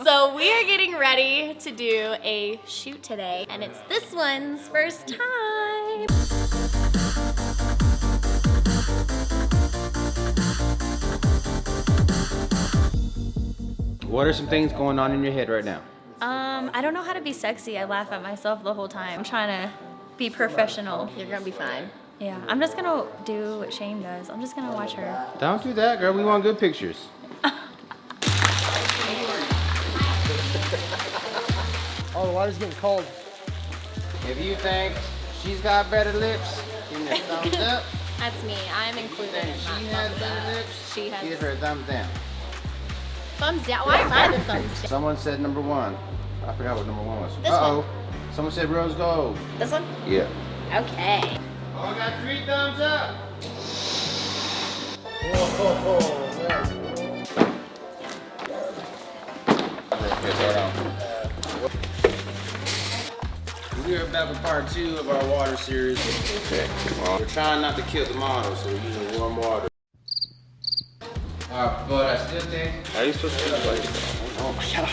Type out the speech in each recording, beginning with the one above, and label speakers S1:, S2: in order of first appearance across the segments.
S1: So we are getting ready to do a shoot today, and it's this one's first time.
S2: What are some things going on in your head right now?
S1: I don't know how to be sexy. I laugh at myself the whole time. I'm trying to be professional.
S3: You're gonna be fine.
S1: Yeah, I'm just gonna do what Shane does. I'm just gonna watch her.
S2: Don't do that, girl. We want good pictures.
S4: Oh, the water's getting cold.
S2: If you think she's got better lips, give me a thumbs up.
S1: That's me. I'm included in
S2: She
S1: that
S2: has
S1: thumbs
S2: better
S1: up.
S2: lips,
S1: She has
S2: give her a thumbs down.
S1: thumbs down. Why am I the thumbs down?
S2: Someone said number one. I forgot what number one was.
S1: This
S2: Uh-oh.
S1: one.
S2: Someone said rose gold.
S1: This one?
S2: Yeah.
S1: Okay.
S2: Oh, I got 3 thumbs up. We are back with part 2 of our water series. Okay. Well, we're trying not to kill the model, so we're using warm water. But I still think.
S4: How are you supposed to do that?
S2: Oh my god.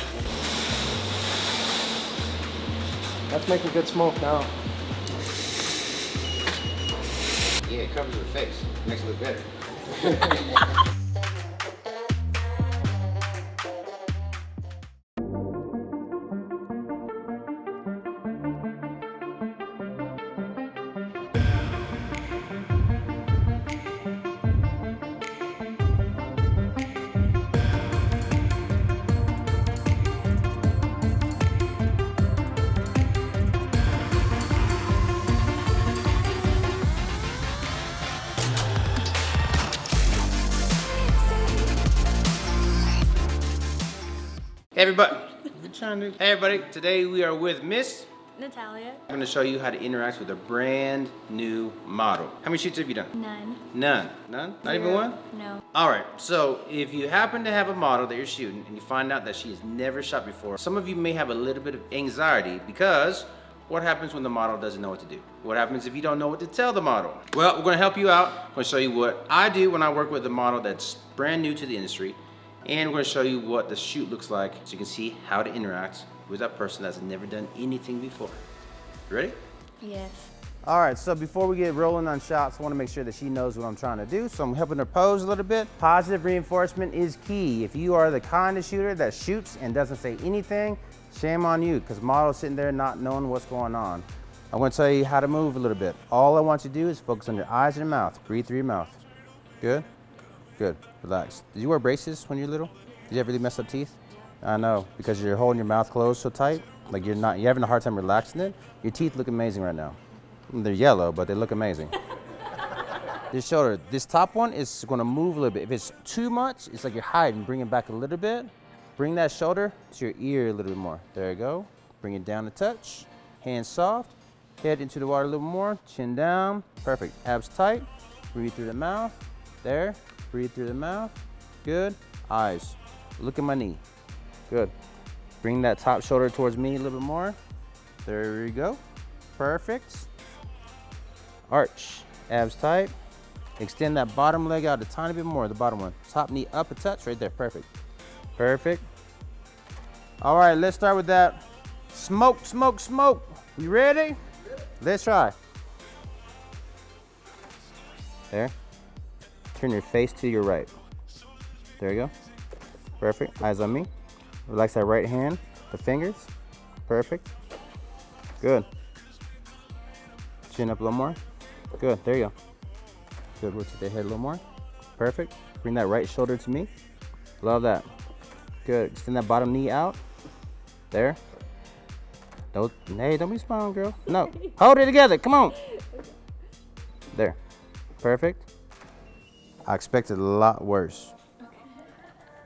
S4: That's making good smoke now.
S2: Yeah, it covers the face. Makes it look better. Hey everybody. Hey everybody. Today we are with Miss.
S1: Natalia.
S2: I'm going to show you how to interact with a brand new model. How many shoots have you done?
S1: None.
S2: None. None? Not even one?
S1: No.
S2: All right, so if you happen to have a model that you're shooting and you find out that she has never shot before, some of you may have a little bit of anxiety because what happens when the model doesn't know what to do? What happens if you don't know what to tell the model? Well, we're gonna help you out. I'm gonna show you what I do when I work with a model that's brand new to the industry, and we're gonna show you what the shoot looks like so you can see how to interact with that person that's never done anything before. You ready?
S1: Yes.
S2: All right, so before we get rolling on shots, I want to make sure that she knows what I'm trying to do. So I'm helping her pose a little bit. Positive reinforcement is key. If you are the kind of shooter that shoots and doesn't say anything, shame on you, because model's sitting there not knowing what's going on. I'm going to tell you how to move a little bit. All I want you to do is focus on your eyes and your mouth. Breathe through your mouth. Good? Good. Relax. Did you wear braces when you were little? Did you ever really mess up teeth? I know, because you're holding your mouth closed so tight. Like you're having a hard time relaxing it. Your teeth look amazing right now. They're yellow, but they look amazing. This shoulder, this top one is gonna move a little bit. If it's too much, it's like you're hiding. Bring it back a little bit. Bring that shoulder to your ear a little bit more. There you go. Bring it down a touch. Hands soft. Head into the water a little more. Chin down. Perfect. Abs tight. Breathe through the mouth. There. Breathe through the mouth. Good. Eyes. Look at my knee. Good. Bring that top shoulder towards me a little bit more. There we go. Perfect. Arch. Abs tight. Extend that bottom leg out a tiny bit more, the bottom one. Top knee up a touch, right there. Perfect. Perfect. All right, let's start with that. Smoke, smoke, smoke. You ready? Let's try. There. Turn your face to your right. There you go. Perfect. Eyes on me. Relax that right hand, the fingers. Perfect. Good. Chin up a little more. Good. There you go. Good. Rotate the head a little more. Perfect. Bring that right shoulder to me. Love that. Good. Extend that bottom knee out. There. Hey, don't be smiling, girl. No. Hold it together. Come on. There. Perfect. I expected a lot worse.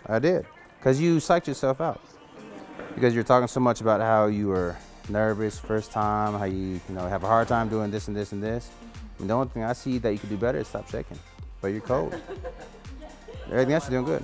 S2: I did. Because you psyched yourself out. Because you're talking so much about how you were nervous first time, how you have a hard time doing this and this and this. And the only thing I see that you can do better is stop shaking. But you're cold. Everything else you're doing good.